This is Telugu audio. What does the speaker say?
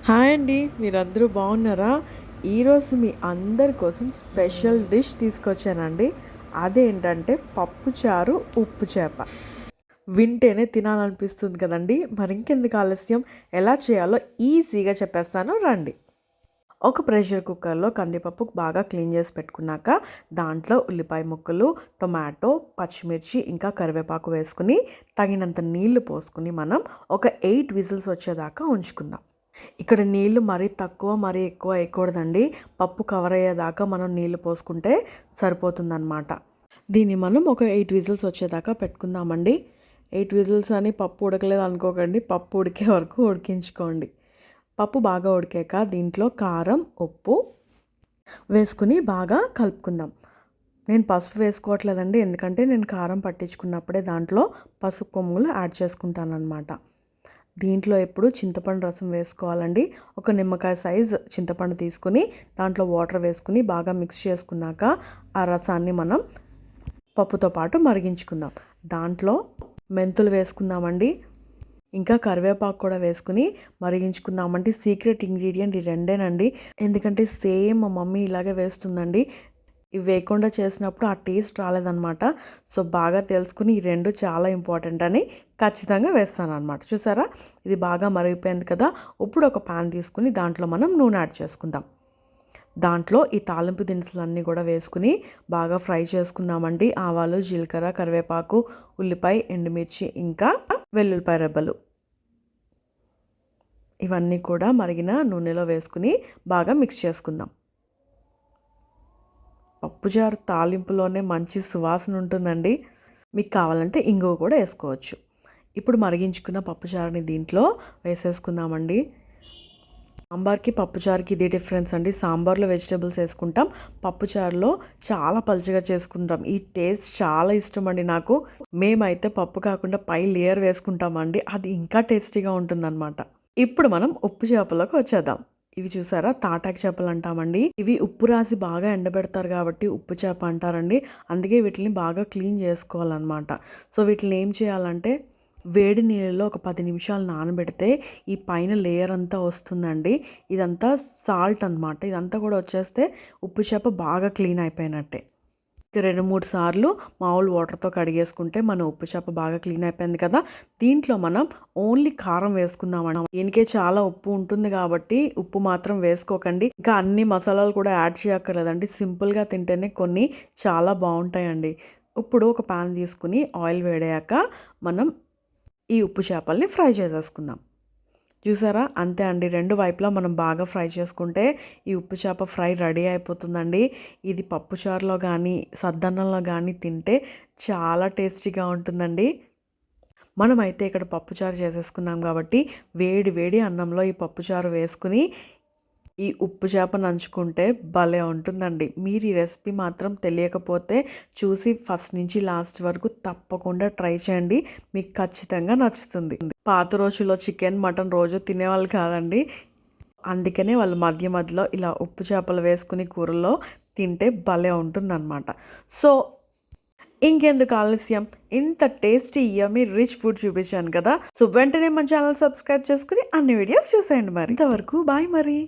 హాయ్ అండి, మీరందరూ బాగున్నారా? ఈరోజు మీ అందరి కోసం స్పెషల్ డిష్ తీసుకొచ్చానండి. అదేంటంటే పప్పుచారు ఉప్పు చేప. వింటేనే తినాలనిపిస్తుంది కదండి. మరి ఇంకెందుకు ఆలస్యం, ఎలా చేయాలో ఈజీగా చెప్పేస్తాను రండి. ఒక ప్రెషర్ కుక్కర్లో కందిపప్పు బాగా క్లీన్ చేసి పెట్టుకున్నాక దాంట్లో ఉల్లిపాయ ముక్కలు, టొమాటో, పచ్చిమిర్చి ఇంకా కరివేపాకు వేసుకుని తగినంత నీళ్లు పోసుకుని మనం ఒక 8 విజిల్స్ వచ్చేదాకా ఉంచుకుందాం. ఇక్కడ నీళ్లు మరీ తక్కువ మరీ ఎక్కువ వేయకూడదండి. పప్పు కవర్ అయ్యేదాకా మనం నీళ్లు పోసుకుంటే సరిపోతుందన్నమాట. దీన్ని మనం ఒక 8 విజిల్స్ వచ్చేదాకా పెట్టుకుందామండి. 8 విజిల్స్ అని పప్పు ఉడకలేదు అనుకోకండి, పప్పు ఉడికే వరకు ఉడికించుకోండి. పప్పు బాగా ఉడికాక దీంట్లో కారం, ఉప్పు వేసుకుని బాగా కలుపుకుందాం. నేను పసుపు వేసుకోవట్లేదండి, ఎందుకంటే నేను కారం పట్టించుకున్నప్పుడే దాంట్లో పసుపు కొమ్ములు యాడ్ చేసుకుంటాను అనమాట. దీంట్లో ఎప్పుడు చింతపండు రసం వేసుకోవాలండి. ఒక నిమ్మకాయ సైజ్ చింతపండు తీసుకుని దాంట్లో వాటర్ వేసుకుని బాగా మిక్స్ చేసుకున్నాక ఆ రసాన్ని మనం పప్పుతో పాటు మరిగించుకుందాం. దాంట్లో మెంతులు వేసుకుందామండి, ఇంకా కరివేపాకు కూడా వేసుకుని మరిగించుకుందామండి. సీక్రెట్ ఇంగ్రీడియంట్ ఈ రెండేనండి, ఎందుకంటే సేమ్ మా మమ్మీ ఇలాగే వేస్తుందండి. ఇవి వేయకుండా చేసినప్పుడు ఆ టేస్ట్ రాలేదన్నమాట. సో బాగా తెలుసుకుని ఈ రెండు చాలా ఇంపార్టెంట్ అని ఖచ్చితంగా వేస్తాను అనమాట. చూసారా, ఇది బాగా మరిగిపోయింది కదా. ఇప్పుడు ఒక పాన్ తీసుకుని దాంట్లో మనం నూనె యాడ్ చేసుకుందాం. దాంట్లో ఈ తాలింపు దినుసులన్నీ కూడా వేసుకుని బాగా ఫ్రై చేసుకుందామండి. ఆవాలు, జీలకర్ర, కరివేపాకు, ఉల్లిపాయ, ఎండుమిర్చి ఇంకా వెల్లుల్లిపాయ రెబ్బలు ఇవన్నీ కూడా మరిగిన నూనెలో వేసుకుని బాగా మిక్స్ చేసుకుందాం. పప్పుచారు తాలింపులోనే మంచి సువాసన ఉంటుందండి. మీకు కావాలంటే ఇంగువ కూడా వేసుకోవచ్చు. ఇప్పుడు మరిగించుకున్న పప్పుచారుని దీంట్లో వేసేసుకుందామండి. సాంబార్కి పప్పుచారుకి ఇదే డిఫరెన్స్ అండి. సాంబార్లో వెజిటేబుల్స్ వేసుకుంటాం, పప్పుచారులో చాలా పలుచగా చేసుకుంటాం. ఈ టేస్ట్ చాలా ఇష్టం అండి నాకు. మేమైతే పప్పు కాకుండా పై లేయర్ వేసుకుంటామండి, అది ఇంకా టేస్టీగా ఉంటుందన్నమాట. ఇప్పుడు మనం ఉప్పు చేపలోకి వచ్చేద్దాం. ఇవి చూసారా, తాటాకి చేపలు అంటామండి. ఇవి ఉప్పు రాసి బాగా ఎండబెడతారు కాబట్టి ఉప్పు చేప అంటారండి. అందుకే వీటిని బాగా క్లీన్ చేసుకోవాలన్నమాట. సో వీటిని ఏం చేయాలంటే వేడి నీళ్ళలో ఒక 10 నిమిషాలు నానబెడితే ఈ పైన లేయర్ అంతా వస్తుందండి. ఇదంతా సాల్ట్ అనమాట. ఇదంతా కూడా వచ్చేస్తే ఉప్పు చేప బాగా క్లీన్ అయిపోయినట్టే. 2-3 సార్లు మామూలు వాటర్తో కడిగేసుకుంటే మన ఉప్పు చేప బాగా క్లీన్ అయిపోయింది కదా. దీంట్లో మనం ఓన్లీ కారం వేసుకుందాం. దీనికే చాలా ఉప్పు ఉంటుంది కాబట్టి ఉప్పు మాత్రం వేసుకోకండి. ఇంకా అన్ని మసాలాలు కూడా యాడ్ చేయక్కర్లేదండి. సింపుల్గా తింటేనే కొన్ని చాలా బాగుంటాయండి. ఇప్పుడు ఒక పాన్ తీసుకుని ఆయిల్ వేడాక మనం ఈ ఉప్పు చేపల్ని ఫ్రై చేసేసుకుందాం. చూసారా, అంతే అండి. రెండు వైపులా మనం బాగా ఫ్రై చేసుకుంటే ఈ ఉప్పు చేప ఫ్రై రెడీ అయిపోతుందండి. ఇది పప్పుచారులో కానీ సద్దన్నంలో కానీ తింటే చాలా టేస్టీగా ఉంటుందండి. మనమైతే ఇక్కడ పప్పుచారు చేసేసుకున్నాం కాబట్టి వేడి వేడి అన్నంలో ఈ పప్పుచారు వేసుకుని ఈ ఉప్పు చేప నంచుకుంటే భలే ఉంటుందండి. మీరు ఈ రెసిపీ మాత్రం తెలియకపోతే చూసి ఫస్ట్ నుంచి లాస్ట్ వరకు తప్పకుండా ట్రై చేయండి, మీకు ఖచ్చితంగా నచ్చుతుంది. పాత రోజుల్లో చికెన్, మటన్ రోజు తినేవాళ్ళు కాదండి, అందుకనే వాళ్ళు మధ్య మధ్యలో ఇలా ఉప్పు చేపలు వేసుకుని కూరలో తింటే భలే ఉంటుందన్నమాట. సో ఇంకెందుకు ఆలస్యం, ఇంత టేస్టీ యమ్మీ రిచ్ ఫుడ్ చూపించాను కదా. సో వెంటనే మన ఛానల్ సబ్స్క్రైబ్ చేసుకుని అన్ని వీడియోస్ చూసేయండి. మరి ఇంతవరకు బాయ్ మరి.